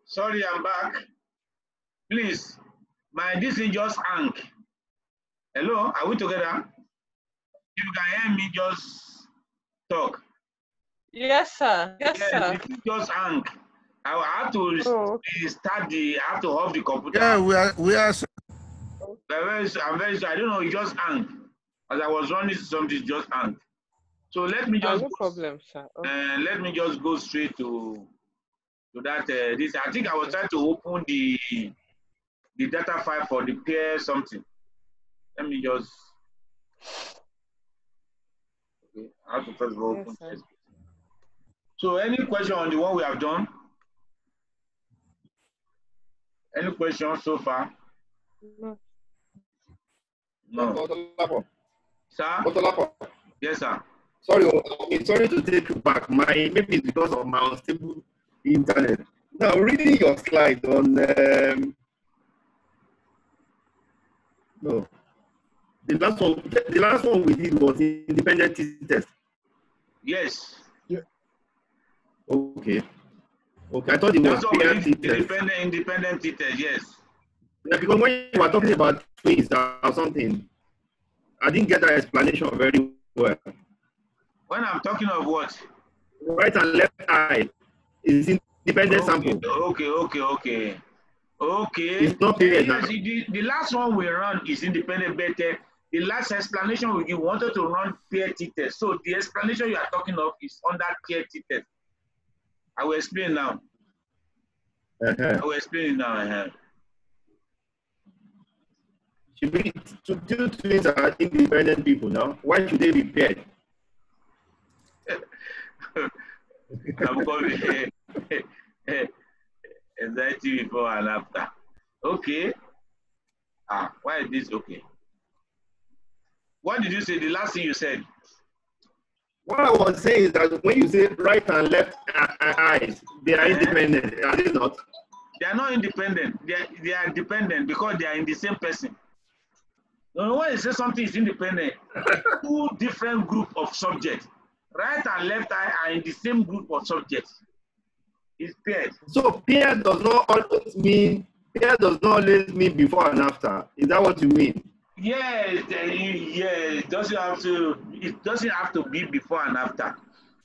Sorry, I'm back. Please, this thing just hang. Hello, are we together? If you can hear me, just talk. Yes, sir. Yes, sir. If you just hang, I will have to start I have to off the computer. Yeah, we are. I'm very sorry. I don't know, it just hang. As I was running something, just hang. So let me just no problem, sir. Let me just go straight to that. This I think I was trying to open the data file for the pair something. Let me just. Okay, I have to first open. Yes, so, any question on the one we have done? Any questions so far? No. No. Sir? Yes, sir. Sorry to take you back. Maybe it's because of my unstable internet. Now, reading your slide on no, the last one we did was independent test. Yes. Yeah. Okay. I thought it was independent test. Yes. Yeah, because when you were talking about twins or something, I didn't get that explanation very well. When I'm talking of what? Right and left eye is independent sample. Okay. It's not paired now. The last one we run is independent, but the last explanation we wanted to run pair test. So the explanation you are talking of is under pair test. I will explain now. I will explain now. Should we two twins are independent people now? Why should they be paired? I'm going anxiety before and after. Okay. Why is this okay? What did you say? The last thing you said? What I was saying is that when you say right and left eyes, they are independent, are they not? They are not independent. They are dependent because they are in the same person. No, when you say something is independent, two different group of subjects, right and left eye are in the same group of subjects. It's paired. So pair does not always mean before and after. Is that what you mean? Yes, it doesn't have to be before and after.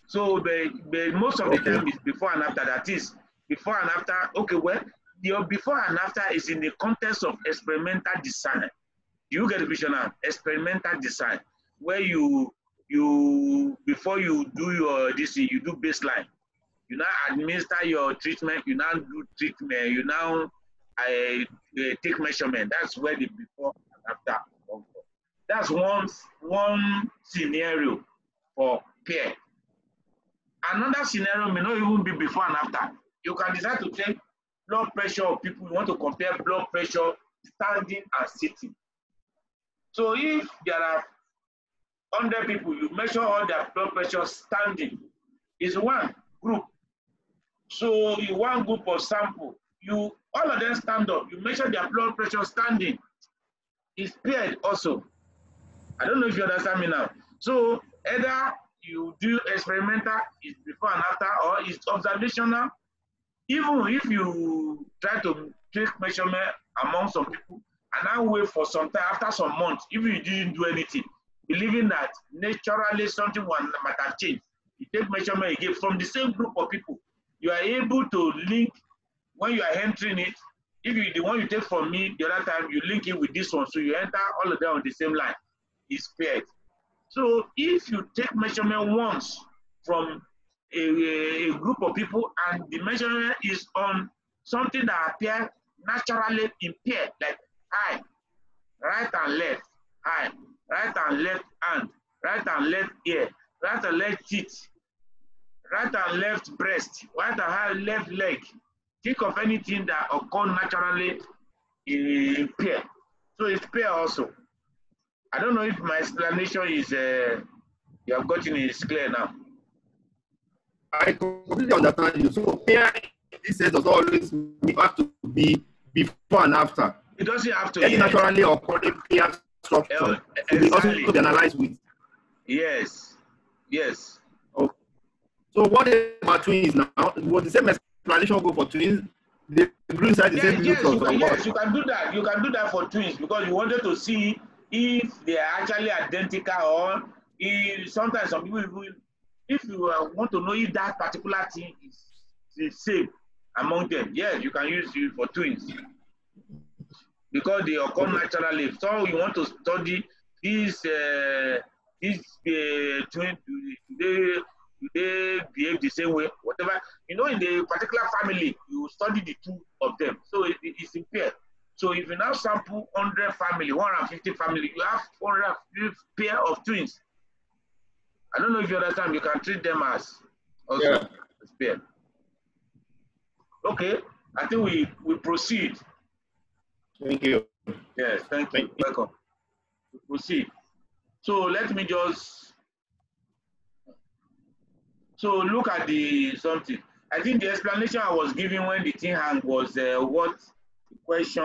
So but most of the time it's before and after. That is before and after. Okay, well, your before and after is in the context of experimental design. You get the vision now, experimental design, where you before you do your you do baseline. You now administer your treatment, you now do treatment, you now take measurement. That's where the before and after comes from. That's one scenario for pair. Another scenario may not even be before and after. You can decide to take blood pressure of people. You want to compare blood pressure standing and sitting. So if there are 100 people, you measure all their blood pressure standing. Is one group. So in one group of sample, all of them stand up. You measure their blood pressure standing. It's paired also. I don't know if you understand me now. So either you do experimental, it's before and after, or it's observational. Even if you try to take measurement among some people and now wait for some time, after some months, if you didn't do anything, believing that naturally something might have changed, you take measurement again from the same group of people, you are able to link when you are entering it. If you the one you take from me the other time, you link it with this one, so you enter all of them on the same line. It's paired. So if you take measurement once from a group of people and the measurement is on something that appears naturally in pair, like eye, right and left eye, right and left hand, right and left ear, right and left teeth, right and left breast, right and left leg. Think of anything that occurs naturally in pair. So it's pair also. I don't know if my explanation is you have gotten it, it's clear now. I completely understand you. So pair in this sense does always have to be before and after. It doesn't have to. Any naturally occurring pair structure exactly. Also to be analyzed with. Yes. Yes. Okay. So what about twins now? Will the same explanation go for twins? they grew inside the Yes, same yes, uterus you or can, yes, what? you can do that. You can do that for twins because you wanted to see if they are actually identical or if sometimes some people even, if you want to know if that particular thing is the same among them, yes, you can use it for twins because they occur Okay. naturally. So you want to study this twin, do they behave the same way? Whatever, you know, in the particular family, you study the two of them. So it's in pair. So if you now sample 100 family, 150 family, you have 150 pair of twins. I don't know if you understand. You can treat them as also Yeah. as pair. Okay, I think we proceed. Thank you. Yes, thank Thank you. you. Welcome. We proceed. So let me just look at the something. I think the explanation I was giving when the thing hang was what the question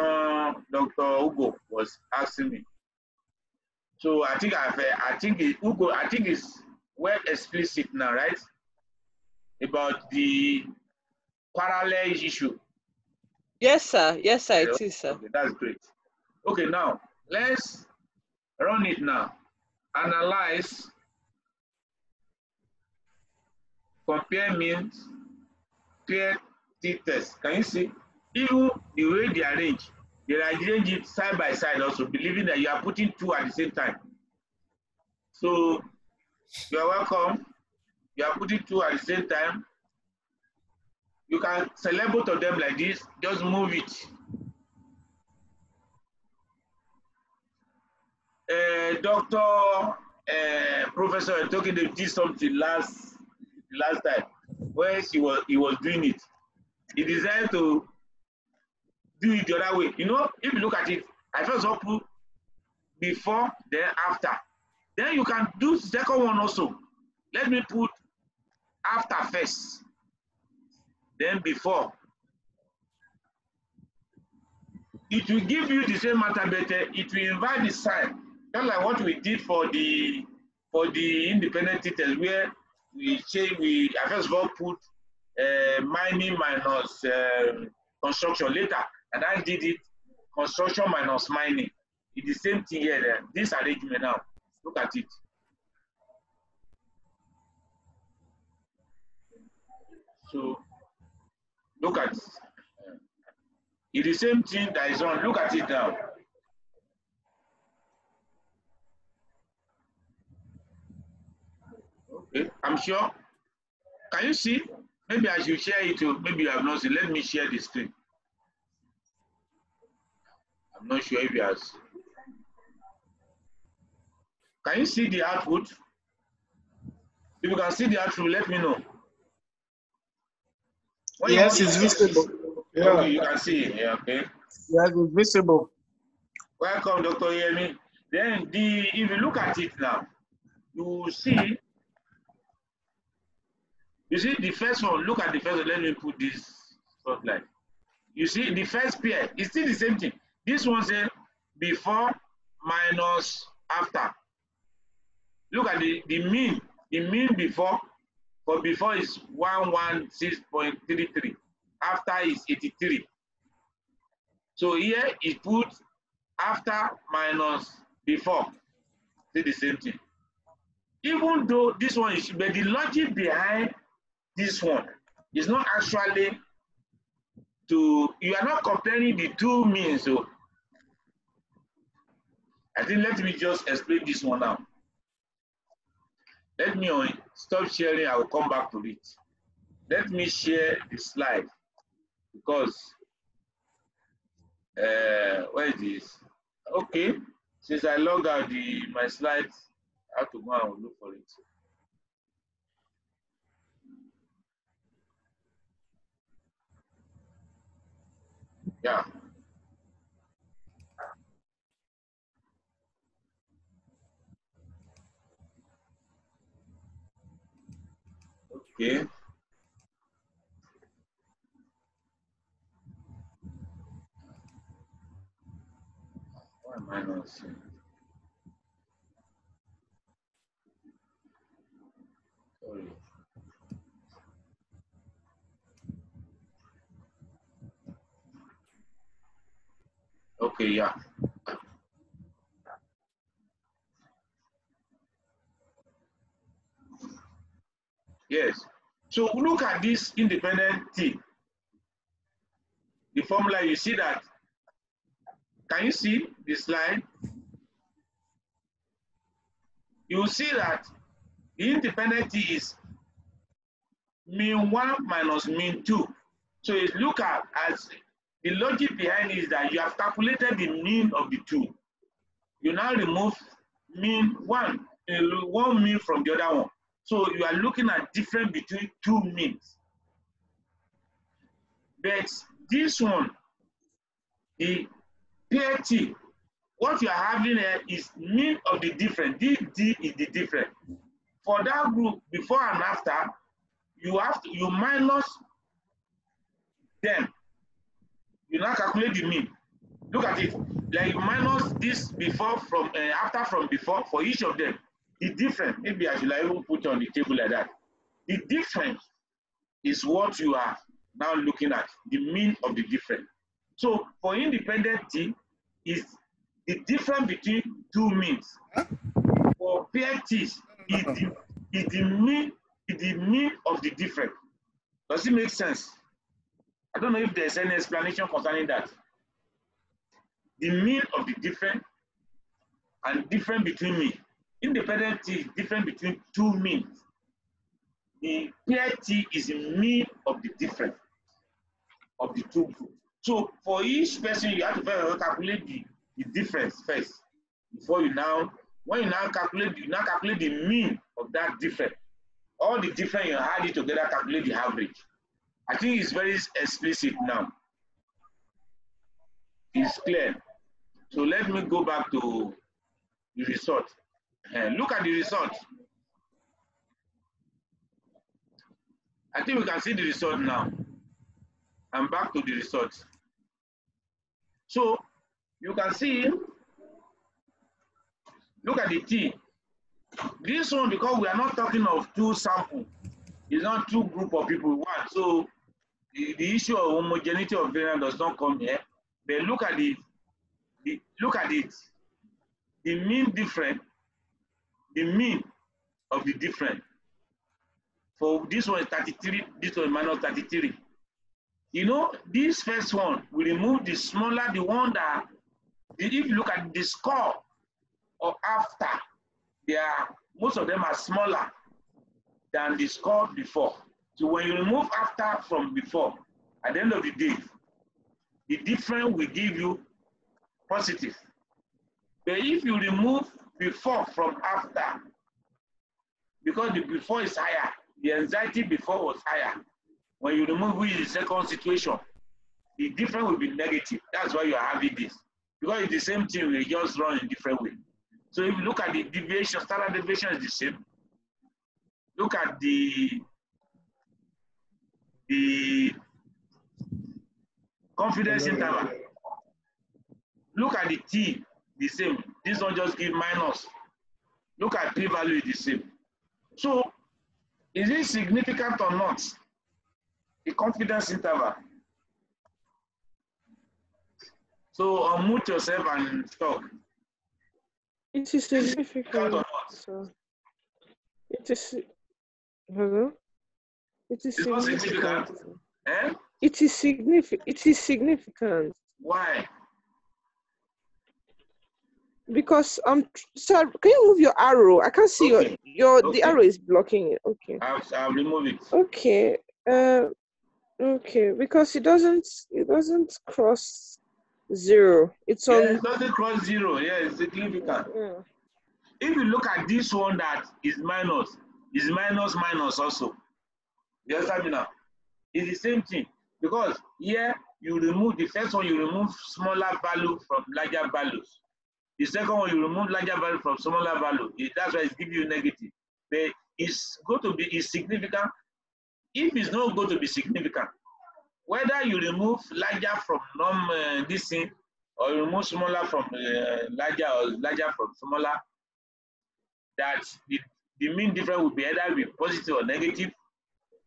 Dr. Ugo was asking me. So I think Ugo, I think it's well explicit now, right? About the parallel issue. Yes, sir. Yes, sir. It is, sir. Okay, that's great. Okay, now let's run it now. Analyze, compare means, pair t-test. Can you see? Even the way they arrange it side by side also, believing that you are putting two at the same time. So you are welcome. You are putting two at the same time. You can select both of them like this, just move it. Doctor, Professor talking, they did something last time when he was doing it. He decided to do it the other way. You know, if you look at it, I first of all put before, then after. Then you can do the second one also. Let me put after first, then before. It will give you the same matter, but it will invite the sign, just like what we did for the independent test, where I first of all put mining minus construction later, and I did it construction minus mining. It's the same thing here. Then this arrangement now, look at it. So look at it. It's the same thing that is on. Look at it now. Okay, I'm sure. Can you see? Maybe I should share it too. Maybe you have not seen. Let me share the screen. I'm not sure if you have. Can you see the output? If you can see the output, let me know. When Yes, it's visible. Yeah. Okay, you can see it. Yeah, okay. Yes, it's visible. Welcome, Dr. Yemi. Then if you look at it now, you see the first one. Look at the first one. Let me put this spotlight. You see the first pair, it's still the same thing. This one says before minus after. Look at the mean. The mean before, for before is 116.33. After is 83. So here it put after minus before. Say the same thing. Even though this one is, but the logic behind this one is not actually you are not comparing the two means. So I think let me just explain this one now. Let me stop sharing. I will come back to it. Let me share the slide because where is this? Okay, since I logged out my slides, I have to go and look for it. Yeah. Okay. Why am I not seeing? Sorry. Okay, yeah. Yes. So look at this independent T. The formula, you see that. Can you see the slide? You will see that the independent T is mean 1 minus mean 2. So you look at as the logic behind it is that you have calculated the mean of the two. You now remove mean one mean from the other one. So you are looking at difference between two means. But this one, the pair T, what you are having here is mean of the difference. D is the difference. For that group, before and after, you minus them. You now calculate the mean. Look at it. Like you minus this before from after from before for each of them. The difference, maybe I should even put on the table like that. The difference is what you are now looking at, the mean of the difference. So for independent T is the difference between two means. For pair T is the mean of the difference. Does it make sense? I don't know if there's any explanation concerning that. The mean of the difference and difference between mean. Independent T is different between two means. The pair T is the mean of the difference of the two groups. So for each person, you have to calculate the difference first before you now, when you now calculate the mean of that difference. All the difference you add it together, calculate the average. I think it's very explicit now. It's clear. So let me go back to the result. Look at the result. I think we can see the result now. I'm back to the result. So you can see, look at the T. This one, because we are not talking of two samples, it's not two group of people, one. So the issue of homogeneity of variance does not come here. But look at it. The mean difference, the mean of the difference. For this one is 33, this one is minus 33. You know, this first one, we remove the smaller, the one that, if you look at the score or after, most of them are smaller than the score before. So when you remove after from before, at the end of the day, the difference will give you positive. But if you remove before from after, because the before is higher, the anxiety before was higher. When you remove it in the second situation, the difference will be negative. That's why you are having this. Because it's the same thing, we just run in different way. So if you look at the deviation, standard deviation is the same. Look at the confidence interval. Look at the T, the same. This one just give minus. Look at p-value, the same. So is it significant or not? The confidence interval. So unmute yourself and talk. It is significant. Or not? So it is. Hello. It is It's not significant. significant. Eh? It is significant. It is significant Why? because sir, can you move your arrow? I can't see Okay. the Okay. arrow is blocking it. Okay. I'll remove it. Okay. Okay, because it doesn't cross 0. It's on. Yeah, it doesn't cross 0. Yeah, it's significant. Yeah. If you look at this one that is minus also. You understand me now? It's the same thing. Because here you remove the first one, you remove smaller value from larger values. The second one, you remove larger value from smaller value. That's why it's giving you negative. But it's going to be significant. If it's not going to be significant, whether you remove larger from this thing, or you remove smaller from larger, or larger from smaller, that the mean difference will be either be positive or negative.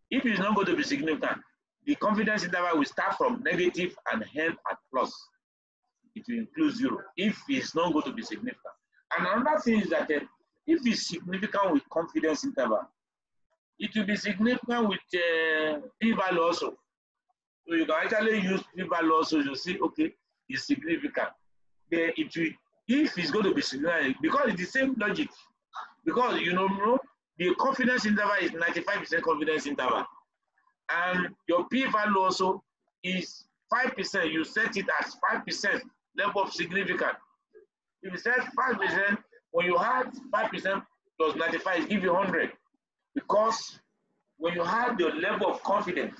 If it's not going to be significant, the confidence interval will start from negative and end at plus. it will include 0 if it's not going to be significant. And another thing is that if it's significant with confidence interval, it will be significant with p-value also. So you can actually use p-value also to see, okay, it's significant. Then it will, if it's going to be significant, because it's the same logic. Because you know the confidence interval is 95% confidence interval, and your p-value also is 5%. You set it as 5% level of significance. If you set 5%, when you add 5% plus 95, it gives you 100. Because when you have your level of confidence,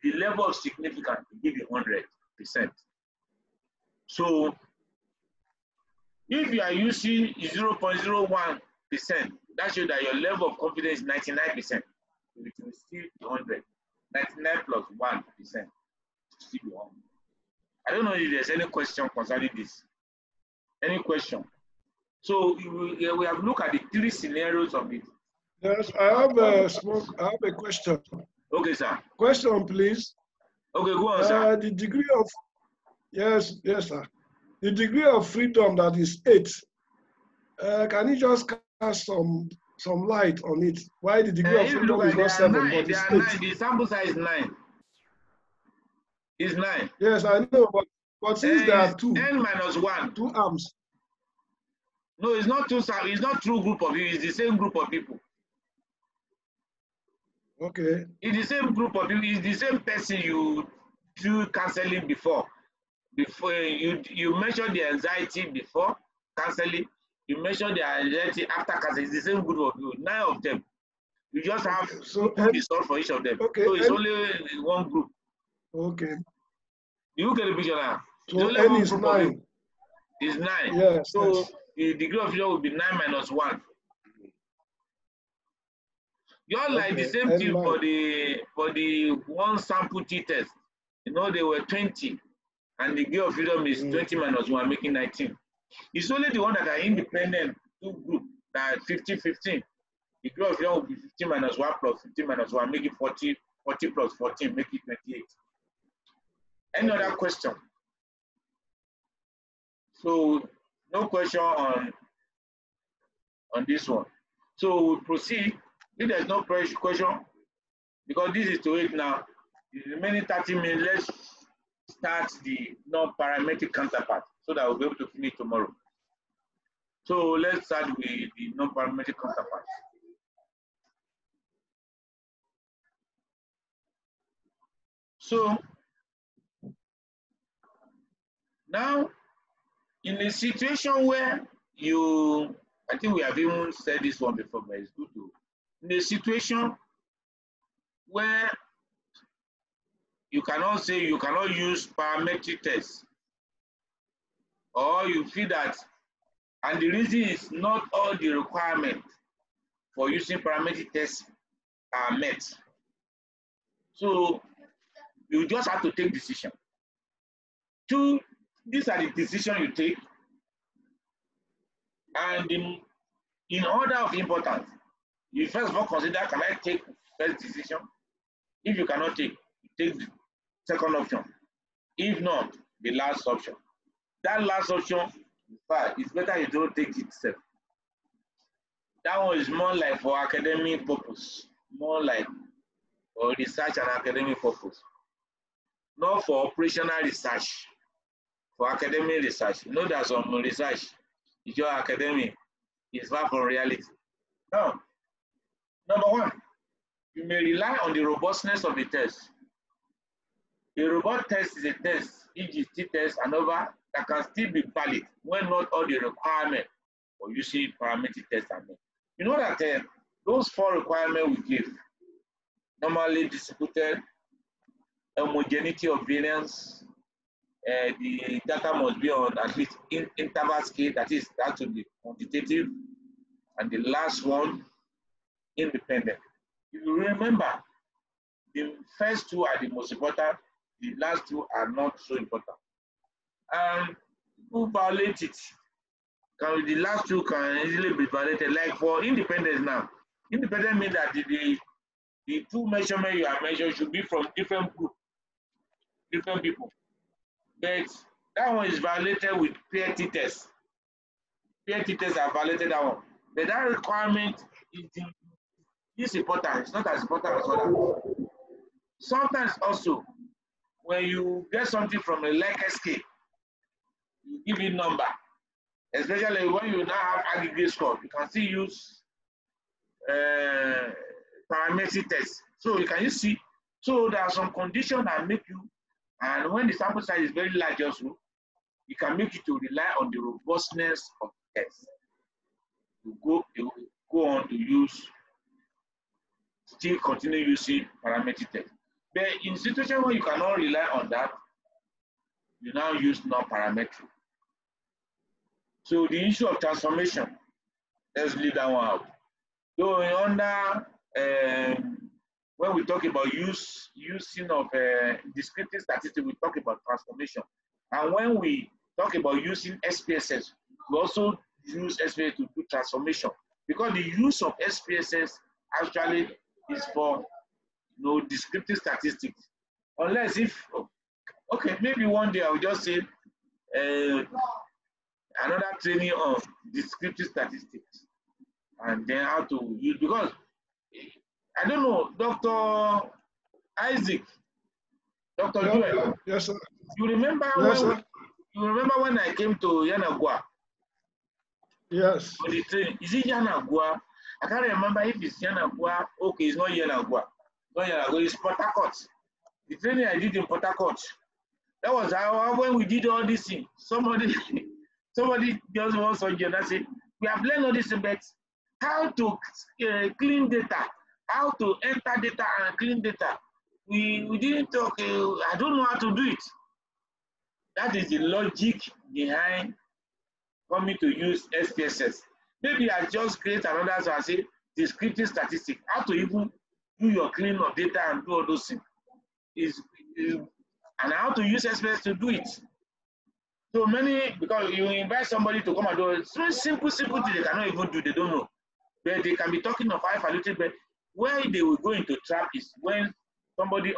the level of significance will give you 100%. So if you are using 0.01%, that shows that your level of confidence is 99%. It will still be 100. 99 plus 1%. Still be 100. I don't know if there's any question concerning this. Any question? So we have looked at the 3 scenarios of it. Yes, I have a question. Okay, sir. Question, please. Okay, go on, sir. The degree of yes, sir. The degree of freedom that is 8. Can you just cast some light on it? Why the degree of freedom is not 7, but it's 8? The sample size is 9. It's 9. Yes, I know, but since there are 2, n minus 1, 2 arms. No, it's not 2. It's not 2 group of people. It's the same group of people. Okay. It's the same group of people. It's the same person you do counseling before. Before you measure the anxiety before counseling, you measure the anxiety after counseling. It's the same group of people. 9 of them. You just have so result for each of them. Okay. So it's only one group. Okay. You get the picture now. So n is 9. It's 9. Yes. So yes. the degree of freedom will be 9 minus 1. You're like the same thing for the one sample t test. You know, they were 20, and the degree of freedom is 20 minus 1, making 19. It's only the one that are independent 2 group that 50-15. The degree of freedom will be 15 minus 1 plus 15 minus 1, make it 40. 40 plus 14, make it 28. Any other question? So no question on this one. So we'll proceed. If there's no question, because this is to it now, the remaining 30 minutes, let's start the non-parametric counterpart so that we'll be able to finish tomorrow. So let's start with the non-parametric counterpart. So now, in a situation where I think we have even said this one before, but it's good to, in a situation where you cannot use parametric tests, or you feel that, and the reason is not all the requirements for using parametric tests are met. So you just have to take decision. 2, these are the decisions you take, and in order of importance, you first of all consider, can I take first decision? If you cannot take the second option. If not, the last option. That last option, in fact, it's better you don't take it itself. That one is more like for academic purpose, more like for research and academic purpose, not for operational research. For academic research, you know that some research is your academic, is far from reality. Now, number 1, you may rely on the robustness of the test. A robust test is a test, e.g. t-test and over, that can still be valid when not all the requirements for using parametric tests are met. You know that those 4 requirements we give, normally distributed, homogeneity of variance, the data must be on at least interval scale, that to be quantitative, and the last one, independent. If you remember, the first 2 are the most important, the last 2 are not so important. And who violate it? The last 2 can easily be violated. Like for independence now, independent means that the 2 measurements you are measuring should be from different groups, different people. But That one is violated with peer test. Peer tests are violated that one. But that requirement is important. It's not as important as others. Sometimes also, when you get something from a Likert scale, you give it number. Especially when you now have aggregate score, you can still use parametric test. So you can see. So there are some conditions that make you, and when the sample size is very large also, it can make you to rely on the robustness of the test. You go on to use, still continue using parametric test. But in situation where you cannot rely on that, you now use non-parametric. So the issue of transformation, let's leave that one out. So under when we talk about using of descriptive statistics, we talk about transformation. And when we talk about using SPSS, we also use SPSS to do transformation, because the use of SPSS actually is for descriptive statistics. Unless if, okay, maybe one day I will just say another training on descriptive statistics and then how to use, because I don't know, Dr. Isaac, Dr. Joel. Yes, sir. You remember when I came to Yanagua? Yes. For the training, is it Yanagua? I can't remember if it's Yanagua. Okay, it's not Yanagua. Not Yanagua, it's Port Harcourt. The training I did in Port Harcourt. That was how when we did all this thing. Somebody just wants to say, we have learned all this, but how to clean data, how to enter data and clean data. We didn't talk, I don't know how to do it. That is the logic behind coming to use SPSS. Maybe I just create another, so I say descriptive statistics, how to even do your cleaning of data and do all those things. And how to use SPSS to do it. So many, because you invite somebody to come and do it, so simple things they cannot even do, they don't know. But they can be talking of high valued, but where they will go into trap is when somebody,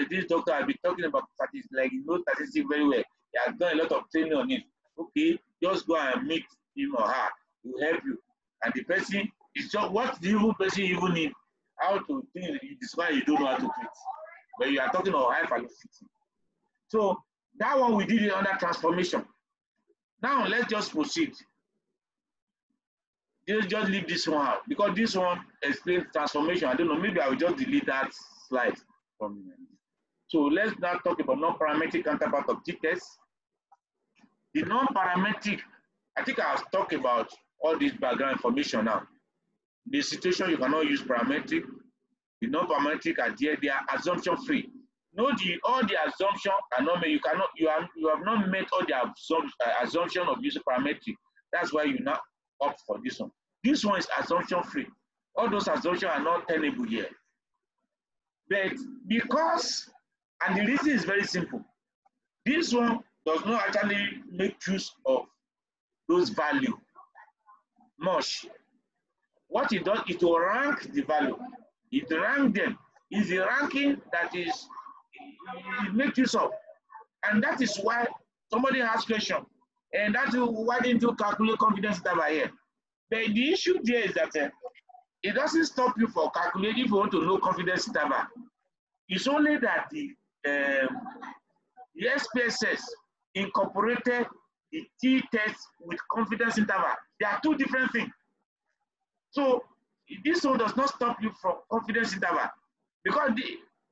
this doctor has been talking about statistics, like he knows statistics very well. He has done a lot of training on it. Okay, just go and meet him or her. He will help you. And the person is just what the person even need, how to think. You describe, you don't know how to treat. But you are talking about high valued. So that one we did it under transformation. Now let's just proceed. Just leave this one out, because this one explains transformation. I don't know, maybe I will just delete that slide from here. So let's now talk about non-parametric counterpart of t-test. The non-parametric, I think I'll talk about all this background information now. The situation you cannot use parametric. The non-parametric are there, they are assumption free. No, all the assumptions are not made. You have not met all the assumption of using parametric. That's why you now opt for this one. This one is assumption free. All those assumptions are not tenable here. But because, and the reason is very simple, this one does not actually make use of those values much. What it does, it will rank the value. It rank them. It's the ranking that is it makes use of. And that is why somebody has question. And that's why didn't you calculate confidence interval here? But the issue there is that it doesn't stop you from calculating if you want to know confidence interval. It's only that the SPSS incorporated the t-test with confidence interval. They are two different things. So this one does not stop you from confidence interval, because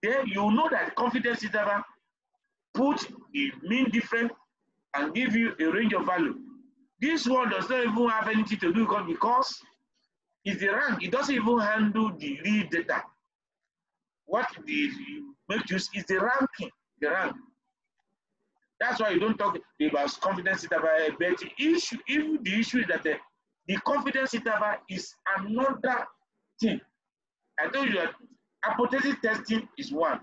there you know that confidence interval put the mean difference and give you a range of value. This one does not even have anything to do with, because it's the rank. It doesn't even handle the real data. What the make use is the ranking, the rank. That's why you don't talk about confidence interval. But the issue is that the confidence interval is another thing. I told you that hypothesis testing is one.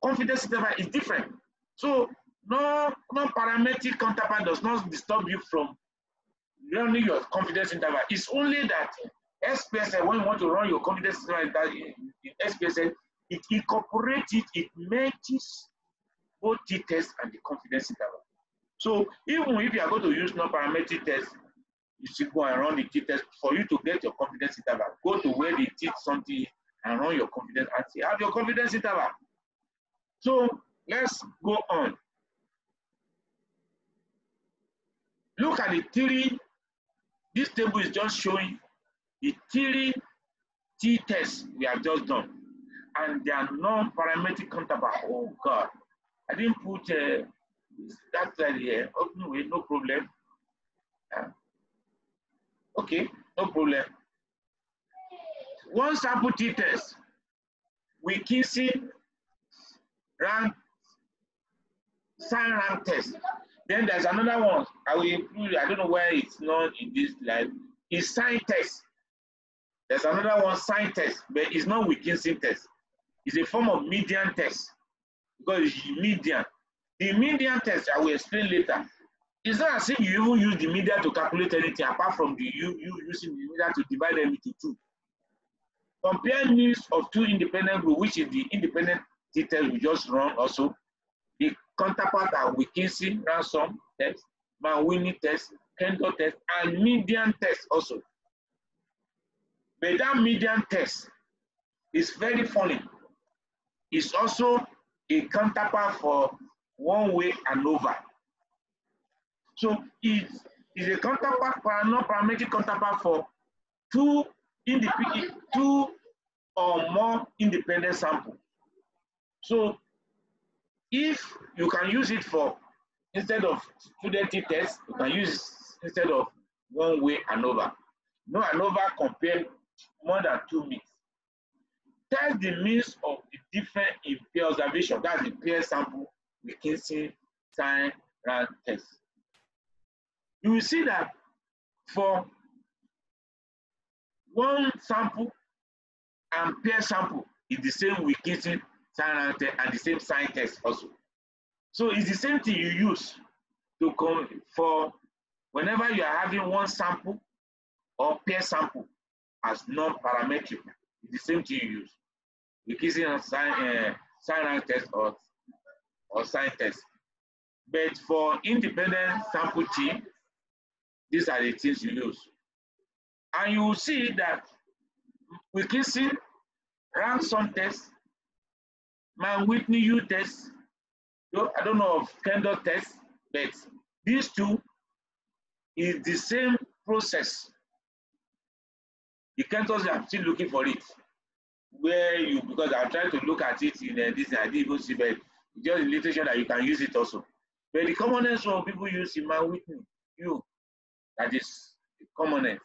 Confidence interval is different. So non-parametric counterpart does not disturb you from running your confidence interval. It's only that SPSS, when you want to run your confidence interval in SPSS, it incorporates it, it matches both t-test and the confidence interval. So even if you are going to use non-parametric test, you should go and run the t-test for you to get your confidence interval. Go to where they teach something and run your confidence and say, have your confidence interval. So let's go on. Look at the theory. This table is just showing the theory t-tests we have just done and their non-parametric counterpart. Oh God, I didn't put that slide here. Okay, no problem. Okay, no problem. One sample t-test, Wilkinson rank, sign rank test. Then there's another one. I will include, I don't know where it's not in this slide. It's sign test. There's another one, sign test, but it's not Wilkinson test. It's a form of median test because it's median. The median test, I will explain later. It's not as if you even use the median to calculate anything apart from the you using the median to divide them into two. Compare means of two independent groups, which is the independent t-test we just run also. The counterpart are Wilkinson ransom test, Mann-Whitney test, Kendall test, and median test also. But that median test is very funny. It's also a counterpart for one-way ANOVA. So it's a counterpart for a non-parametric counterpart for two or more independent samples. So if you can use it for, instead of student t-test, you can use it instead of one-way ANOVA. No ANOVA compare more than 2 means. Test the means of the different in pair observation. That's the pair sample Wilkinson sign rank test. You will see that for one sample and pair sample is the same Wilkinson sign rank test and the same sign test also. So it's the same thing you use to come for whenever you are having one sample or pair sample as non-parametric. It's the same thing you use. Wilkinson sign rank test or sign test. But for independent sample T, these are the things you use. And you will see that Wilkinson ransom test, Mann-Whitney U test, I don't know of Kendall test, but these two is the same process. The Kendalls, I'm still looking for it. Where you, because I'm trying to look at it in this, I didn't even see, but just in literature that you can use it also. But the commonest one people use in Mann-Whitney U, that is the commonest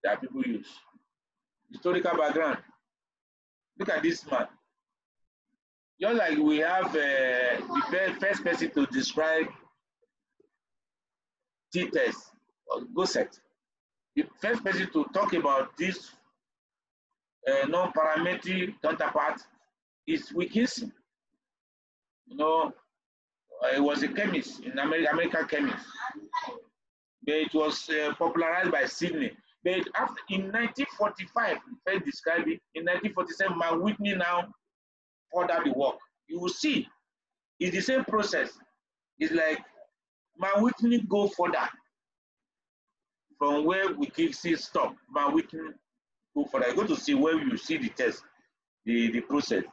that people use. Historical background. Look at this man. Just like we have the first person to describe t-test or Gosset. The first person to talk about this non-parametric counterpart is Wilkinson. You know, he was a chemist in American chemist. But it was popularized by Sydney. But after, in 1945, he first described it. In 1947, Mann-Whitney now further the work. You will see, it's the same process. It's like Mann-Whitney go further from where Wilkinson stop. Mann-Whitney go further. You go to see where you see the test, the process.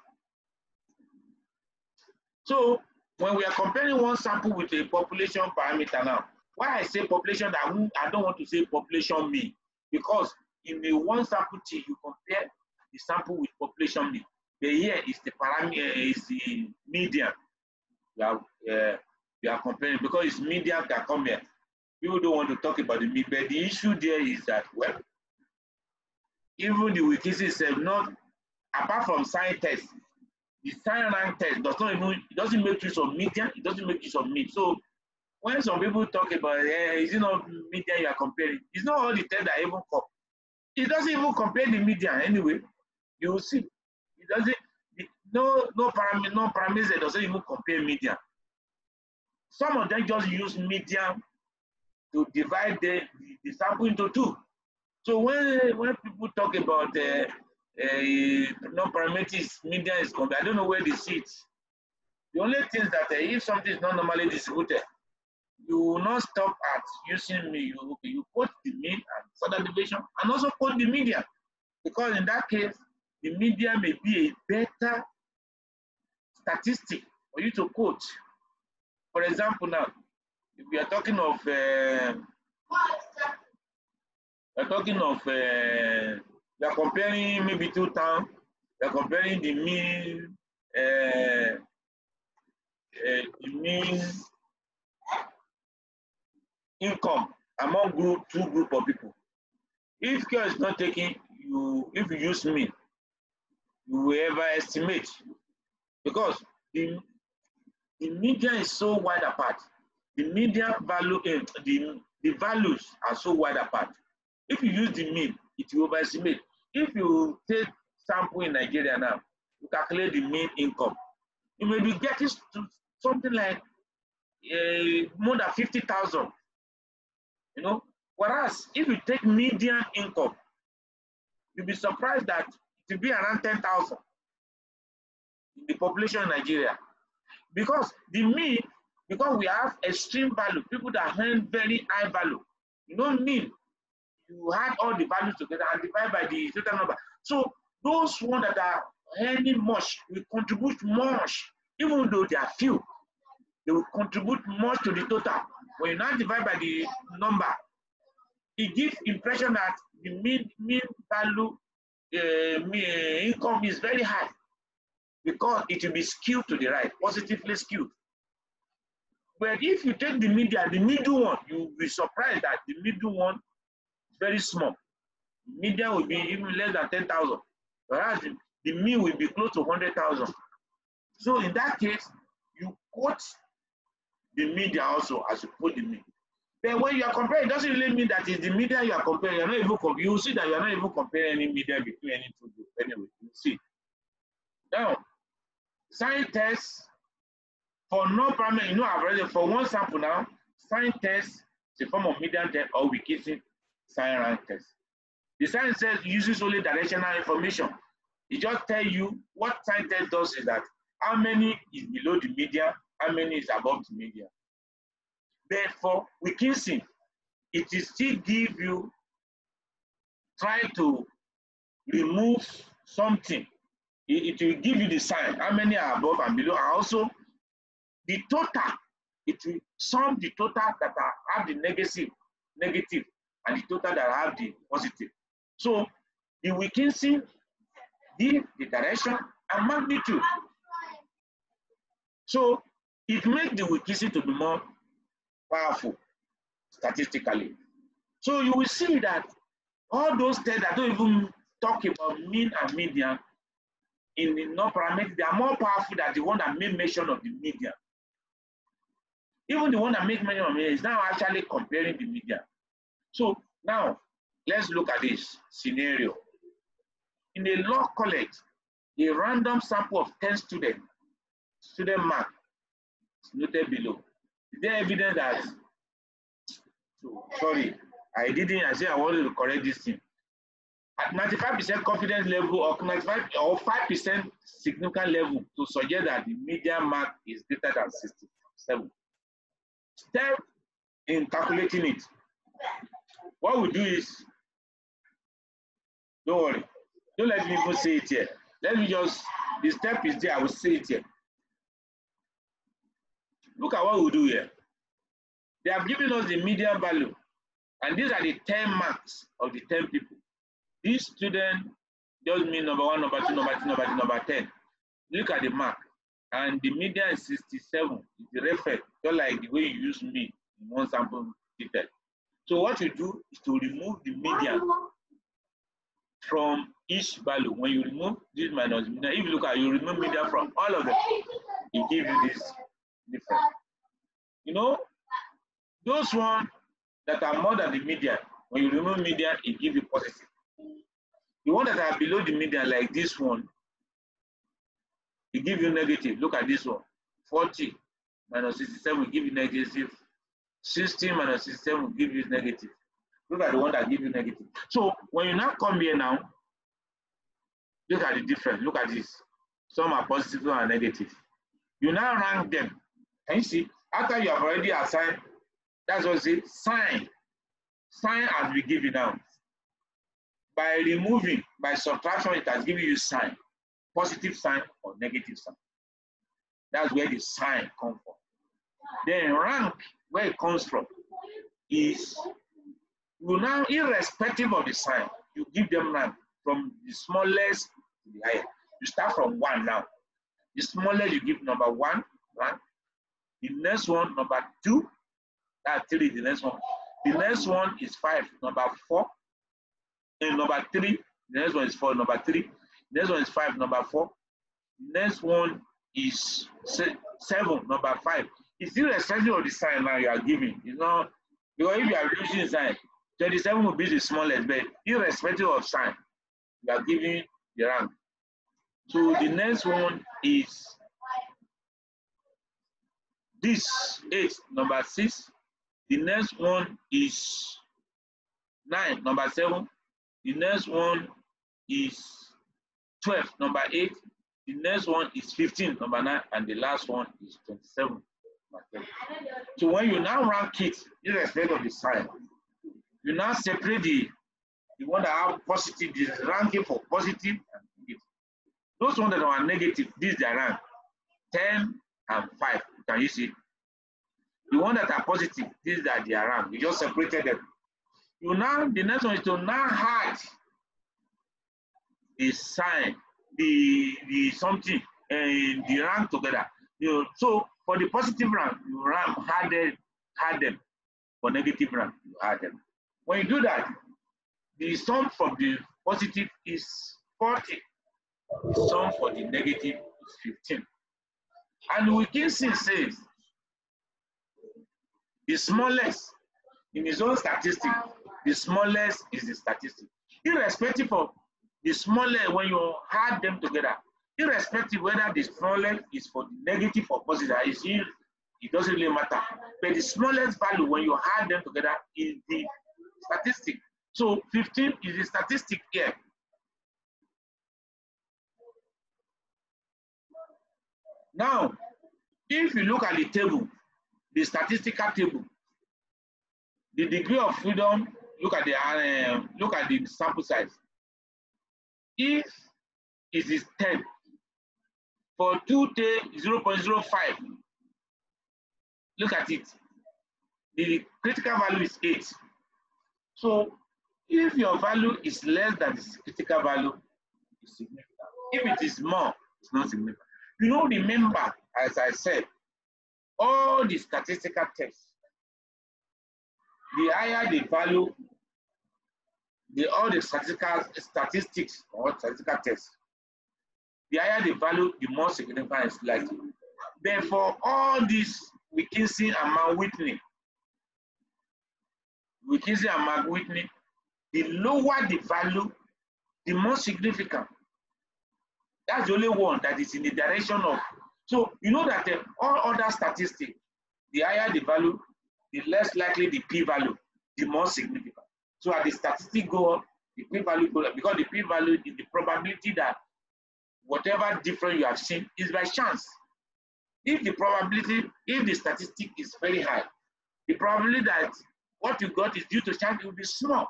So when we are comparing one sample with a population parameter now, why I say population, I don't want to say population mean, because in the one sample T, you compare the sample with population mean. The here is the parameter, is the median. We are comparing because it's median that come here. People don't want to talk about the mean, but the issue there is that, well, even the Wilkinson itself, not apart from sign test, the sign rank test does not even, it doesn't make use of median, it doesn't make use of mean. So when some people talk about, is it not median you are comparing? It's not all the tests that even come. It doesn't even compare the median anyway. You will see. It doesn't, no parameter that doesn't even compare median. Some of them just use median to divide the sample into two. So when people talk about non-parametric median is compared, I don't know where they see it. The only thing is that if something is not normally distributed, you will not stop at using me. You quote the mean and further deviation, and also quote the median, because in that case, the median may be a better statistic for you to quote. For example, now, if we are talking of we are comparing maybe two towns, we are comparing the mean income among two group of people. If care is not taken, if you use mean, you will ever estimate, because the median is so wide apart. The median value, the values are so wide apart. If you use the mean, it will overestimate. If you take sample in Nigeria now, you calculate the mean income, you may be getting to something like more than 50,000. You know, whereas if you take median income, you'll be surprised that it will be around 10,000 in the population in Nigeria. Because the mean, because we have extreme value, people that earn very high value, you don't mean you add all the values together and divide by the total number. So those ones that are earning much will contribute much, even though they are few, they will contribute much to the total. When you now divide by the number, it gives impression that the mean value income is very high, because it will be skewed to the right, positively skewed. But if you take the median, the middle one, you'll be surprised that the middle one is very small. The median will be even less than 10,000, whereas the mean will be close to 100,000. So in that case, you quote the median also as you quote the mean. Then when you are comparing, it doesn't really mean that it's the median you are comparing. You're not even you will see that you are not even comparing any median between any two groups. Anyway, you see. Now, sign test for no primary, I've already for one sample now, sign test is a form of median test, or we keep it sign rank test. The sign test uses only directional information. It just tells you what sign test does is that how many is below the median, how many is above the median. Therefore, Wilkinson, it is still give you, try to remove something. It will give you the sign, how many are above and below, and also the total. It will sum the total that have the negative, and the total that have the positive. So the Wilkinson give the direction and magnitude. So it makes the Wilkinson to be more powerful statistically. So you will see that all those tests that don't even talk about mean and median in the non-parametric, they are more powerful than the one that made mention of the median. Even the one that makes mention of median is now actually comparing the median. So now let's look at this scenario. In a law college, a random sample of 10 student mark is noted below. Is there evidence that, sorry, I said I wanted to correct this thing. At 95% confidence level or 95 or 5% significant level to suggest that the median mark is greater than 67. Step in calculating it. What we do is, don't worry, don't let me even say it here. Let me just, the step is there, I will say it here. Look at what we do here. They have given us the median value, and these are the 10 marks of the 10 people. This student just mean number 1, number 2, number 3, number 10. Look at the mark, and the median is 67. It's the reference, just like the way you use me in one sample detail. So what you do is to remove the median from each value. When you remove this minus median, if you look at, you remove median from all of them, it gives you this difference. You know, those ones that are more than the median, when you remove median, it gives you positive. The ones that are below the median, like this one, it gives you negative. Look at this one. 40 minus 67 will give you negative. 60 minus 67 will give you negative. Look at the one that gives you negative. So when you now come here now, look at the difference. Look at this. Some are positive, some are negative. You now rank them. Can you see? After you have already assigned, that's what it says, sign. Sign has been given now. By removing, by subtraction, it has given you sign. Positive sign or negative sign. That's where the sign comes from. Then rank, where it comes from, is you now, irrespective of the sign, you give them rank from the smallest to the higher. You start from 1 now. The smallest you give number 1 rank. The next one, number 2. That's 3, the next one. The next one is 5, number 4. And number 3, the next one is 4, number 3. The next one is 5, number 4. The next one is 7, number 5. It's irrespective of the sign now you are giving. You know, because if you are using sign, 27 will be the smallest, but irrespective of sign, you are giving the rank. So the next one is this 8, number 6. The next one is 9, number 7. The next one is 12, number 8. The next one is 15, number 9. And the last one is 27, number 10. So when you now rank it, irrespective of the sign, you now separate the one that have positive, this is ranking for positive and negative. Those ones that are negative, this is their rank, 10 and 5. Can you see? The one that are positive, these are their rank. You just separated them. You now, the next one is to now add the sign, the something, and the rank together. You know, so for the positive rank, you add them. For negative rank, you add them. When you do that, the sum from the positive is 40. The sum for the negative is 15. And Wilkinson says the smallest in his own statistic, the smallest is the statistic. Irrespective of the smallest, when you add them together, irrespective whether the smallest is for the negative or positive, it doesn't really matter. But the smallest value when you add them together is the statistic. So 15 is the statistic here. Now, if you look at the table, the statistical table, the degree of freedom, look at the sample size. If it is 10, for 2 day 0.05, look at it. The critical value is 8. So if your value is less than the critical value, it's significant. If it is more, it's not significant. You know, remember, as I said, all the statistical tests, the higher the value, all the statistics or statistical tests, the higher the value, the more significant it's likely. Therefore, all these Wilkinson and Mann-Whitney, the lower the value, the more significant. That's the only one that is in the direction of. So you know that all other statistics, the higher the value, the less likely the p-value, the more significant. So as the statistic go up, the p-value goes up, because the p-value is the probability that whatever difference you have seen is by chance. If the statistic is very high, the probability that what you got is due to chance will be small.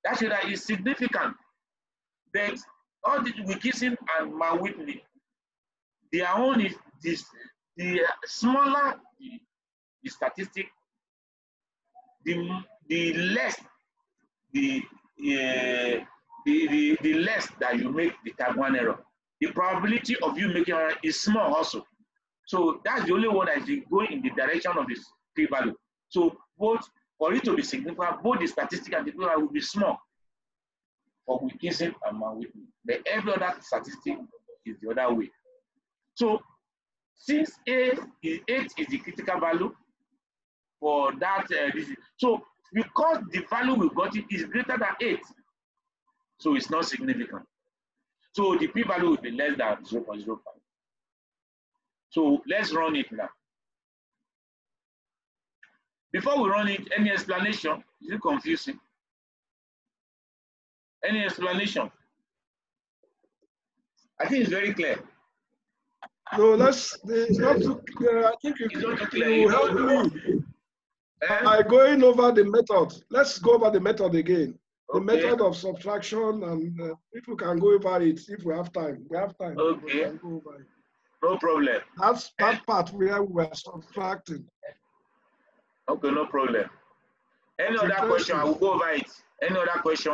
That's why that is significant. But all the Wilkinson and Mann-Whitney, their own is this: the smaller the statistic, the less the less that you make the type 1 error. The probability of you making error is small also. So that's the only one that is going in the direction of this p-value. So both, for it to be significant, both the statistic and the p-value will be small for Wilkinson and Mann-Whitney. But every other statistic is the other way. So since 8 is the critical value for that, so because the value we got it is greater than 8, so it's not significant. So the p-value will be less than 0.05. So let's run it now. Before we run it, any explanation? Is it confusing? Any explanation? I think it's very clear. No, it's not too clear. I think It's not too clear. you help me by going over the method. Let's go over the method again. The method of subtraction, and if we can go over it, if we have time. We have time. Okay. We can go over it. No problem. That's that part where we are subtracting. Okay, no problem. Any other question? I will go over it. Any other question?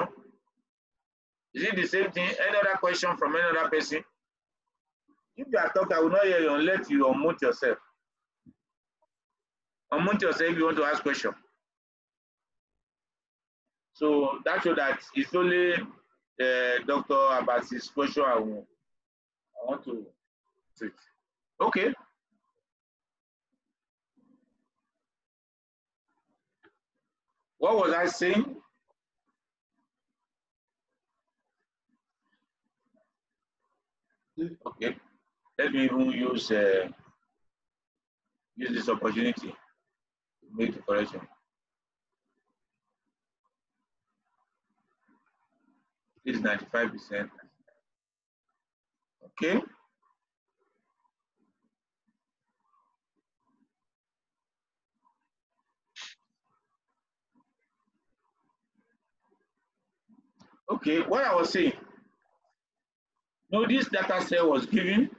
Is it the same thing? Any other question from any other person? If you are talking, I will not hear you unless you unmute yourself. Unmute yourself if you want to ask question. So that shows that it's only Dr. Abbas's question I want to treat. Okay. What was I saying? Okay. Let me even use this opportunity to make the correction. This is 95%. Okay. Okay, what I was saying. No, this data set was given.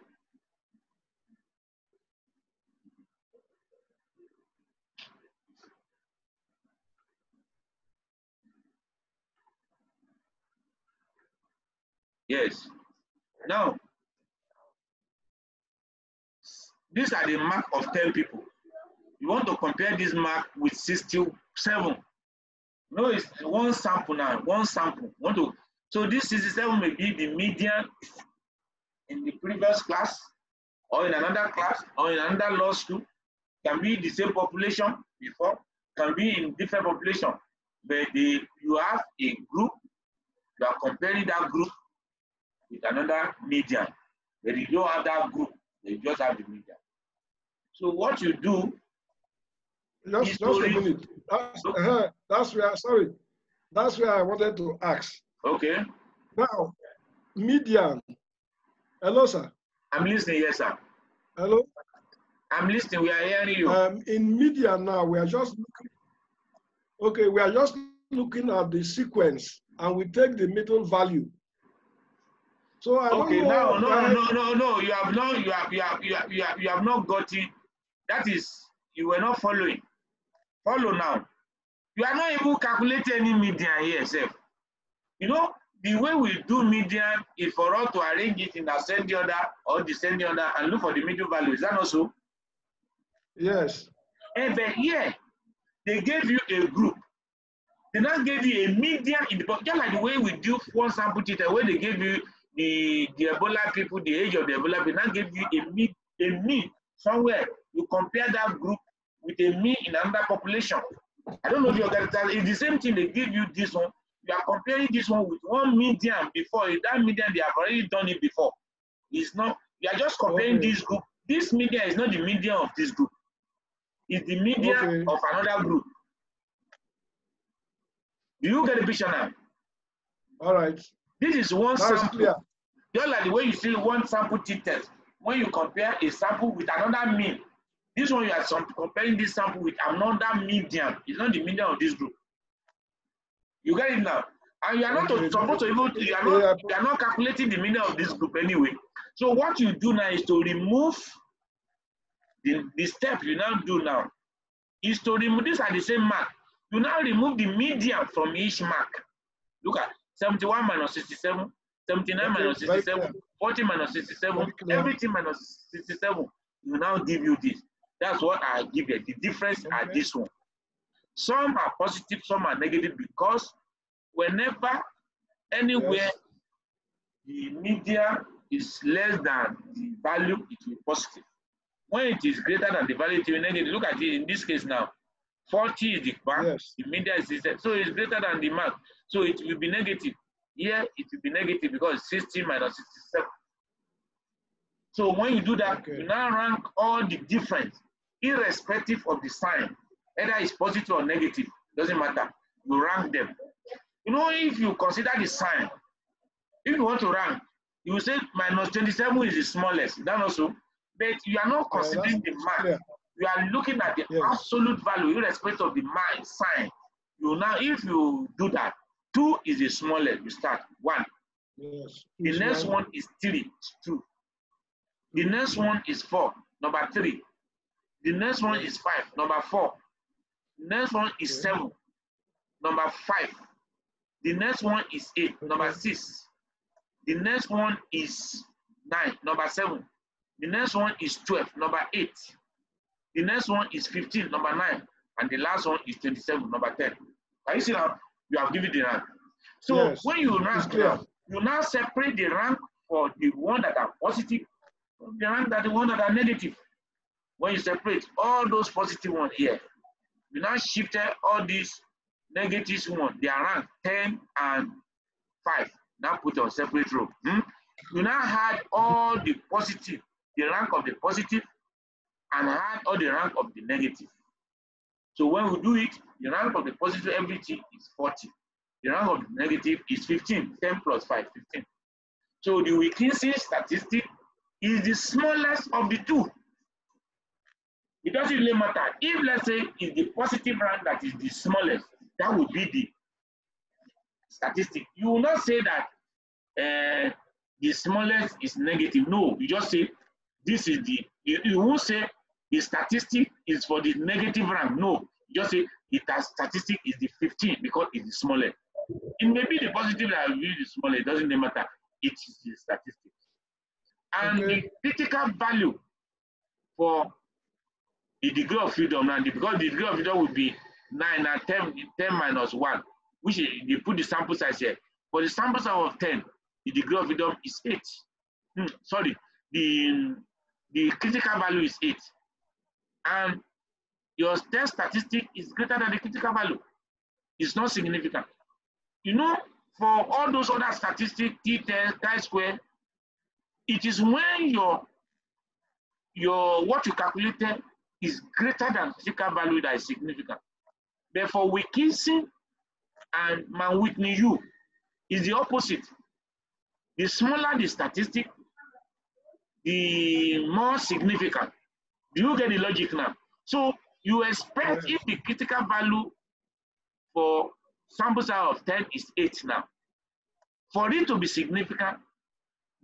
Yes. Now, these are the mark of 10 people. You want to compare this mark with 67. No, it's one sample now, one sample. So this 67 may be the median in the previous class, or in another class, or in another law school. Can be the same population before, can be in different population. But you have a group, you are comparing that group with another median. But you don't have that group, you just have the median. So what you do, just a minute. That's where I wanted to ask. Okay. Now, median. Hello, sir. I'm listening, yes, sir. Hello. I'm listening. We are hearing you. In median now, we are just looking. Okay, we are just looking at the sequence, and we take the middle value. So I don't know. No. You have not gotten. That is, you were not following. Follow now. You are not even calculating any median here, sir. You know, the way we do median is for us to arrange it in ascending order or descending order and look for the middle value. Is that not so? Yes. And then here, they gave you a group. They now gave you a median in the box, just like the way we do one sample data, where they gave you the Ebola people, the age of the Ebola people, now gave you a mean somewhere. You compare that group with a mean in another population. I don't know if you got that. It's the same thing they give you this one. You are comparing this one with one median before. That median, they have already done it before. It's not, you are just comparing this group. This median is not the median of this group. It's the median of another group. Do you get the picture now? All right. This is one sample. Clear. Just like the way you see one sample t-test. When you compare a sample with another mean, this one you are comparing this sample with another median. It's not the median of this group. You get it now? And you are not supposed to even, you are not calculating the median of this group anyway. So what you do now is to remove the step you now do now is to remove, these are the same mark. You now remove the median from each mark. Look at 71 minus 67, 79 minus 67, 40 minus 67, everything minus 67. You now give you this. That's what I give you. The difference are this one. Some are positive, some are negative, because whenever, anywhere, the median is less than the value, it will be positive. When it is greater than the value, it will be negative. Look at it in this case now. 40 is the mark, the median is 67. So it's greater than the mark. So it will be negative. Here it will be negative because 60 minus 67. So when you do that, you now rank all the difference, irrespective of the sign. Either it's positive or negative, doesn't matter. You rank them. You know, if you consider the sign, if you want to rank, you will say minus 27 is the smallest. Is that also? but you are not that's considering the max. clear. You are looking at the Yes. absolute value, irrespective of the sign. You now, if you do that, 2 is the smallest. You start 1. Yes. The It's next one is 3, 2. The next one is 4, number 3. The next one is 5, number 4. The next one is 7, number 5. The next one is 8, number 6. The next one is 9, number 7. The next one is 12, number 8. The next one is 15, number 9. And the last one is 27, number 10. Are you see now? You have given the rank. So Yes. when you rank clear. now, you now separate the rank for the one that are positive from the rank that the one that are negative. When you separate all those positive ones here, you now shifted all these negative ones, they are ranked 10 and 5. Now put on separate row. You now add all the positive, the rank of the positive, and add all the rank of the negative. So when we do it, the rank of the positive everything is 40. The rank of the negative is 15. 10 plus 5, 15. So the Wilkinson statistic is the smallest of the two. It doesn't really matter. If, let's say, it's the positive rank that is the smallest, that would be the statistic. You will not say that the smallest is negative. No, you just say this is the, you won't say the statistic is for the negative rank. No, you just say the statistic is the 15 because it's the smallest. It may be the positive that will be the smallest, it doesn't matter. It is the statistic. And the critical value for the degree of freedom, and because the degree of freedom would be 9 and 10 minus 1, which they put the sample size here. For the sample size of 10, the degree of freedom is 8. Sorry, the critical value is 8. And your test statistic is greater than the critical value. It's not significant. You know, for all those other statistics, t-test, chi-square, it is when your what you calculated is greater than critical value that is significant. Therefore, Wilkinson and Whitney U is the opposite. The smaller the statistic, the more significant. Do you get the logic now? So you expect if the critical value for sample size of 10 is 8 now, for it to be significant,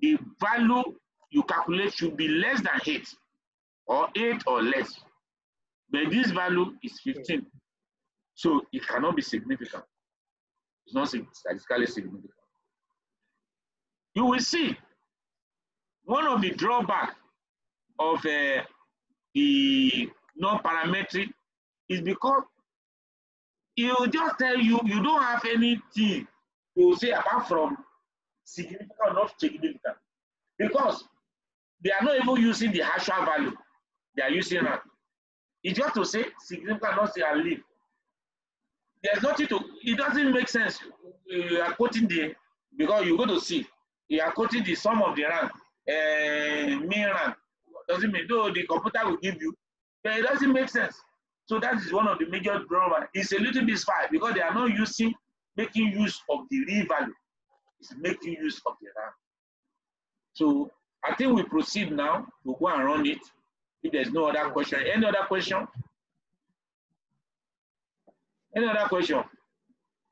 the value you calculate should be less than 8 or 8 or less. But this value is 15. So it cannot be significant. It's not statistically significant. You will see one of the drawbacks of the non-parametric is because it will just tell you you don't have anything to say apart from significant or not significant. Because they are not even using the actual value. They are using rank. It's just to say significant, not say and leave. There's nothing to, it doesn't make sense. You are quoting the, because you go to see, you are quoting the sum of the rank, mean rank. Doesn't mean, though the computer will give you, but it doesn't make sense. So that is one of the major drawbacks. It's a little bit spy because they are not making use of the real value. It's making use of the rank. So I think we proceed now to go and run it. If there's no other question. Any other question? Any other question?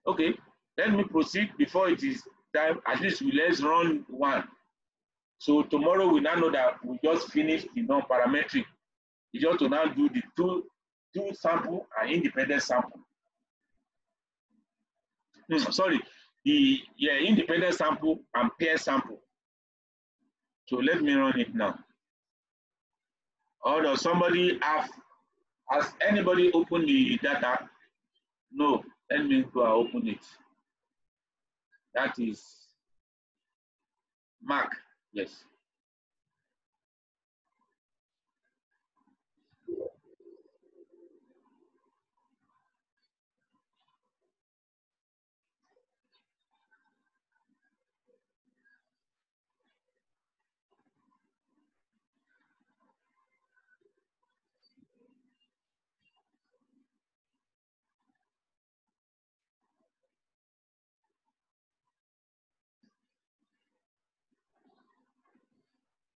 Okay, let me proceed before it is time. At least let's run one. So tomorrow we now know that we just finished the non-parametric. You just to now do the two sample and independent sample. Sorry, the independent sample and pair sample. So let me run it now. Or does somebody has anybody open the data? No, let me go and open it. That is Mark, yes.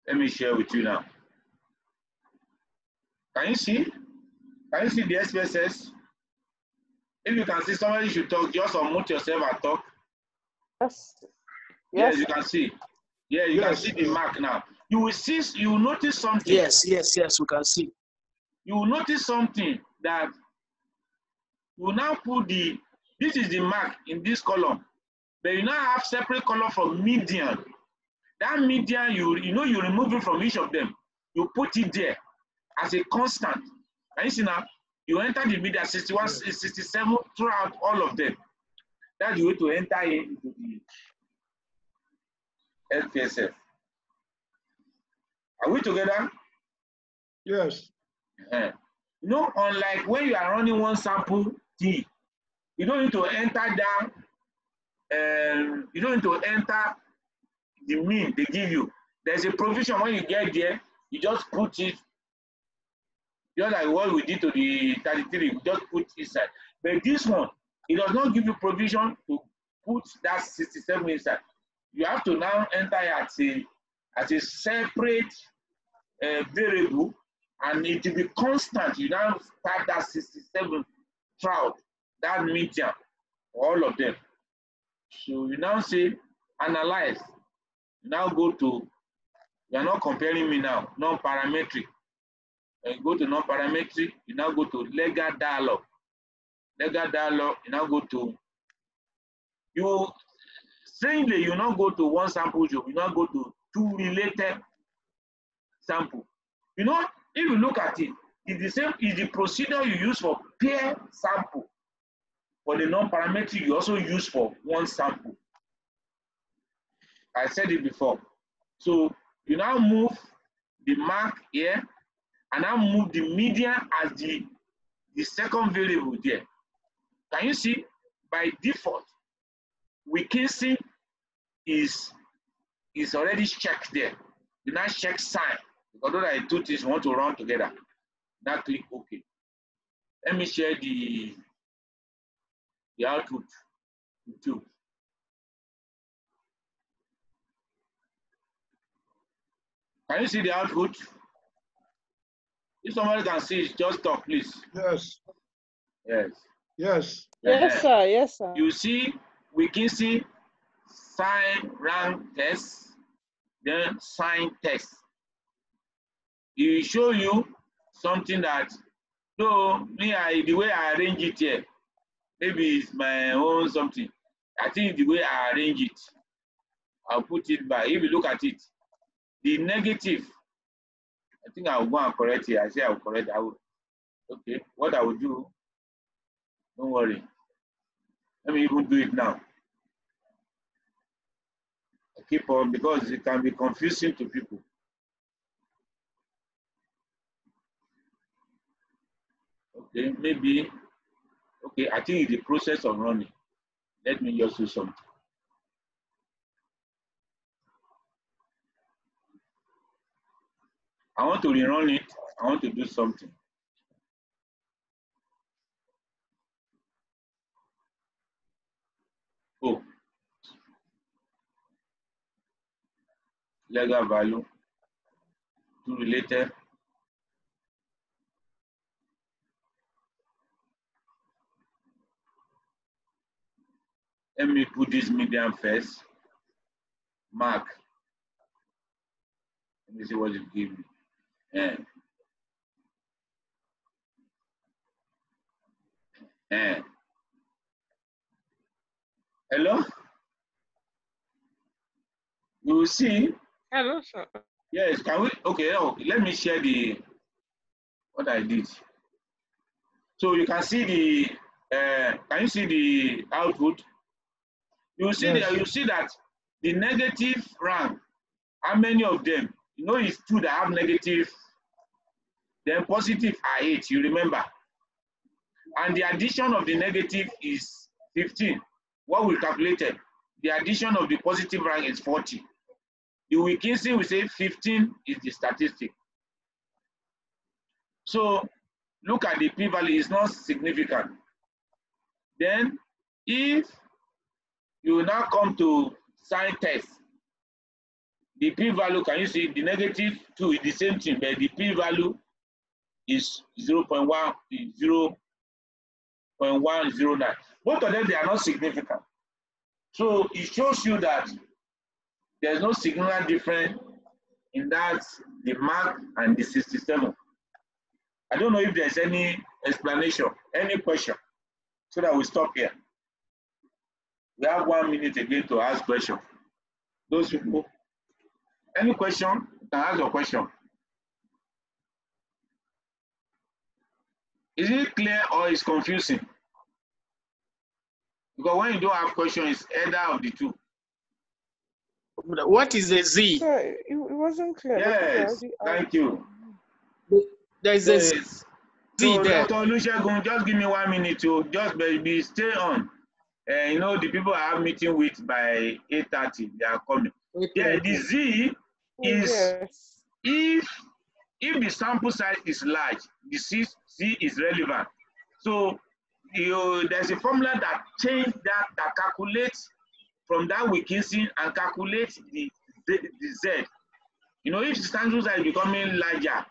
Let me share with you now. Can you see? Can you see the SPSS? If you can see somebody should talk, just unmute yourself and talk. Yes. Yes, Yes. you can see. Yeah, you can see the mark now. You will see, you will notice something. Yes, we can see. You will notice something that you will now put this is the mark in this column, but you now have separate column for median. That median, you remove it from each of them. You put it there as a constant. Can you see now? You enter the median 61, 67 throughout all of them. That's the way to enter into the SPSS. Are we together? Yes. Unlike when you are running one sample T, you don't need to enter down, you don't need to enter the mean they give you. There's a provision when you get there, you just put it, just like what we did to the 33, we just put inside. But this one, it does not give you provision to put that 67 inside. You have to now enter as a separate variable, and it will be constant. You now start that 67 throughout that median for all of them. So you now say analyze. You now go to, you are not comparing me now, non-parametric. You go to non-parametric, you now go to legal dialogue. Legal dialogue, you now go to, strangely, you now go to one sample job, you now go to two related sample. If you look at it, it's the same, it's the procedure you use for pair sample. For the non-parametric, you also use for one sample. I said it before. So you now move the mark here, and now move the median as the second variable there. Can you see? By default, Wilkinson is already checked there. You now check sign. Although I two things want to run together. Now click OK. Let me share the output too. Can you see the output? If somebody can see it, just talk, please. Yes. Yes. Yes. Yes, sir. Yes, sir. You see, we can see sign rank test, then sign test. It will show you something that, though the way I arrange it here, maybe it's my own something. I think the way I arrange it, I'll put it by, if you look at it, the negative, I think I'll go and correct it. I say I'll correct it. Okay, what I will do, don't worry. Let me even do it now. I keep on, because it can be confusing to people. Okay, maybe, okay, I think it's the process of running. Let me just do something. I want to rerun it. I want to do something. Oh, legal value, two related. Let me put this median first. Mark. Let me see what it gives me. Hello? You will see. Hello, sir. Yes, can we? Okay, let me share what I did. So you can see can you see the output? You see Yes. you see that the negative rank, how many of them? It's two that have negative, then positive are 8, you remember? And the addition of the negative is 15. What we calculated, the addition of the positive rank is 40. The Wilkinson will say 15 is the statistic. So look at the p-value, it's not significant. Then if you now come to sign test, the p-value, can you see the negative 2 is the same thing, but the p-value is 0.109. Both of them, they are not significant. So it shows you that there's no significant difference in that, the mark and the 67. I don't know if there's any explanation, any question, so that we stop here. We have 1 minute again to ask question. Those people, any question, you can ask your question. Is it clear or is confusing? Because when you don't have question, it's either of the two. What is a Z? Sorry, it wasn't clear. Yes, thank you. There's a Z Yes. So there. Dr. Olusegun, just give me 1 minute to just be stay on. You know, the people I have meeting with by 8:30, they are coming. Yeah, the Z is Yes. if the sample size is large, the Z is relevant. So there's a formula that change that calculates from that Wilkinson and calculates the Z. You know, if the sample size is becoming larger,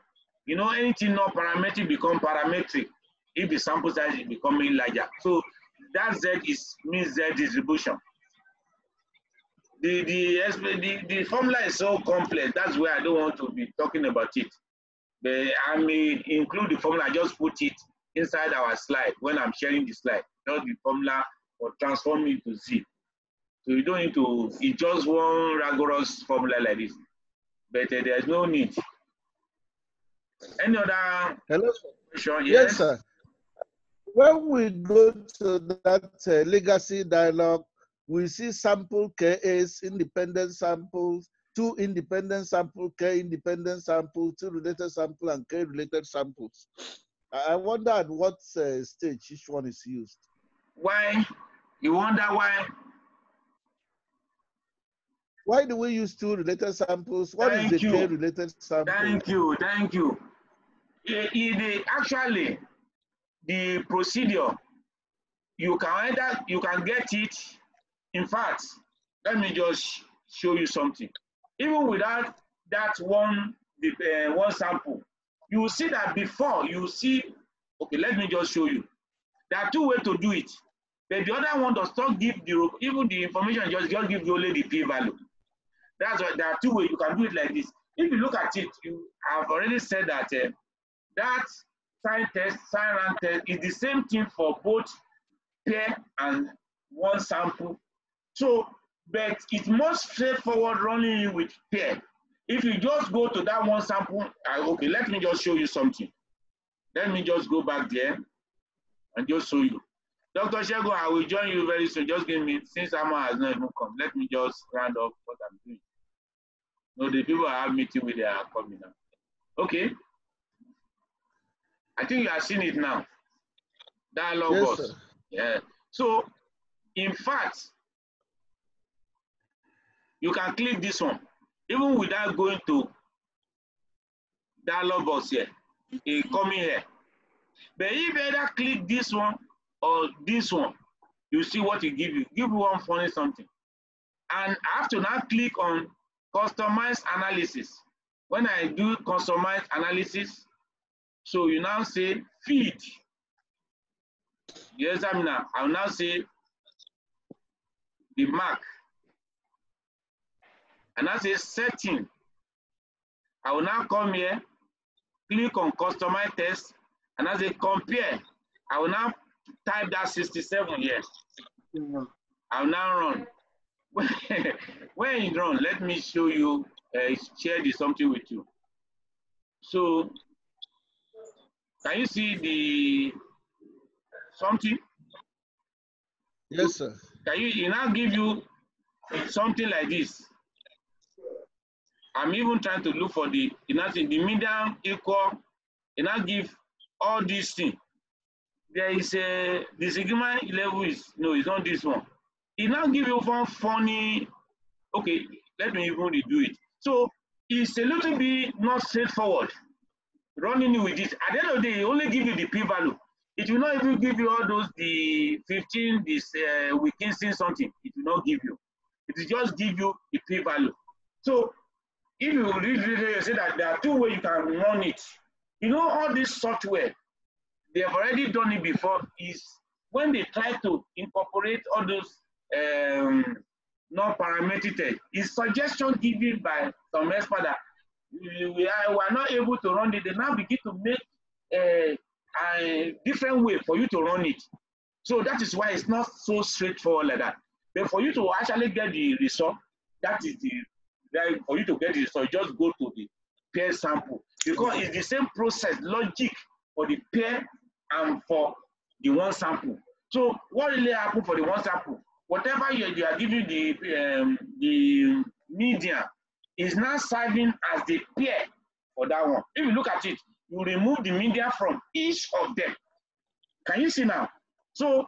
you know, anything not parametric become parametric if the sample size is becoming larger. So that Z means Z distribution. The formula is so complex. That's why I don't want to be talking about it. But I may include the formula. I just put it inside our slide when I'm sharing the slide. Just the formula or transform it to Z. So you don't need to. It's just one rigorous formula like this. But there's no need. Any other question? Yes, sir. When we go to that legacy dialogue, we see sample KAs, independent samples, 2 independent samples, K independent samples, 2 related samples, and K related samples. I wonder at what stage each one is used. Why? You wonder why? Why do we use 2 related samples? What is the K related sample? Thank you. Actually, the procedure, you can get it. In fact, let me just show you something. Even without that one sample, you will see that before you see. Okay, let me just show you. There are 2 ways to do it. But the other one does not give even the information, just give you only the p-value. That's why there are 2 ways you can do it like this. If you look at it, I've already said that that sign rank test is the same thing for both pair and one sample. So, but it's more straightforward running with pair. If you just go to that one sample, okay, let me just show you something. Let me just go back there and just show you. Dr. Shego, I will join you very soon. Just give me, since Amma has not even come, let me just round up what I'm doing. No, the people I have meeting with, they are coming now. Okay. I think you have seen it now. Dialogue box. Yes, Yeah. So, in fact, you can click this one, even without going to dialogue box here. It coming here. But if you either click this one or this one, you see what it give you. Give you one funny something. And I have to now click on customize analysis. When I do customize analysis, so you now say feed. The examiner, I will now say the mark. And I say setting. I will now come here, click on customize test, and I say compare. I will now type that 67 here. I will now run. When you run, let me show you, share this something with you. So, can you see the something? Yes, sir. Can you now give you something like this? I'm even trying to look for the medium equal. It now give all these things. There is the sigma level is no, it's not this one. It now give you one funny. Okay, let me even redo it. So it's a little bit not straightforward running with this. At the end of the day, it only give you the p-value. It will not even give you all those the 15, this Wilkinson something. It will not give you. It will just give you the p-value. So if you read, you say that there are 2 ways you can run it. You know, all this software, they have already done it before. Is when they try to incorporate all those non-parametric, is suggestion given by some experts that we are not able to run it. They now begin to make a different way for you to run it. So that is why it's not so straightforward like that. But for you to actually get the result, that is for you to get the result, just go to the pair sample, because it's the same process, logic for the pair and for the one sample. So what really happened for the one sample? Whatever you are giving the median is now serving as the pair for that one. If you look at it, you remove the median from each of them. Can you see now? So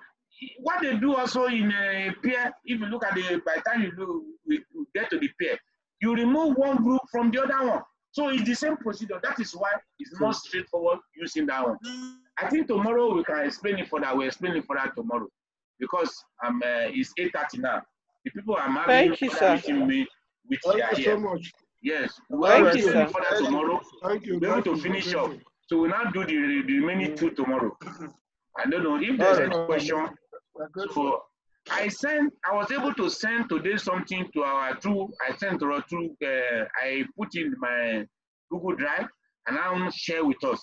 what they do also in a pair, if you look at the, by the time you get to the pair, you remove one group from the other one. So it's the same procedure. That is why it's more straightforward using that one. I think tomorrow we can explain it further. We'll explain it further tomorrow, because it's 8:30 now. The people are having Thank you, sir. meeting me with Thank you so much. Yes, Thank you, sir. further tomorrow. Thank you. We're able to finish up. So we'll now do the remaining two tomorrow. I don't know if there's any question. So I was able to send today something to our I put in my Google Drive and I'll share with us.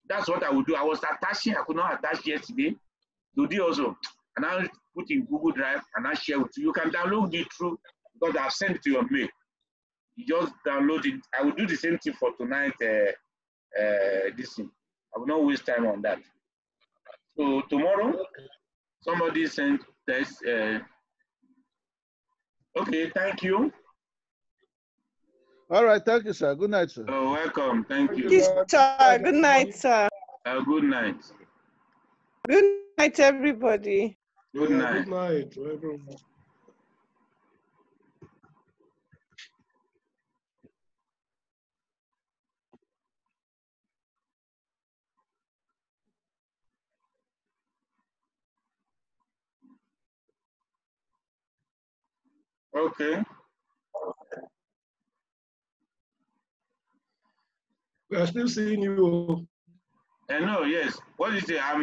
That's what I will do. I was attaching, I could not attach yesterday. Today also. And I'll put in Google Drive and I'll share with you. You can download it through, because I've sent it to your mail. You just download it. I will do the same thing for tonight. This thing. I will not waste time on that. So tomorrow, somebody sent this. Okay, thank you. All right, thank you, sir. Good night, sir. Oh, welcome. Thank you. Yes, sir. Good night, sir. Good night. Good night, everybody. Good night. Good night to everyone. Okay. We are still seeing you. I know, yes. What is it? I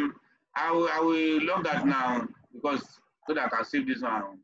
will log that now, because so that I can save this one.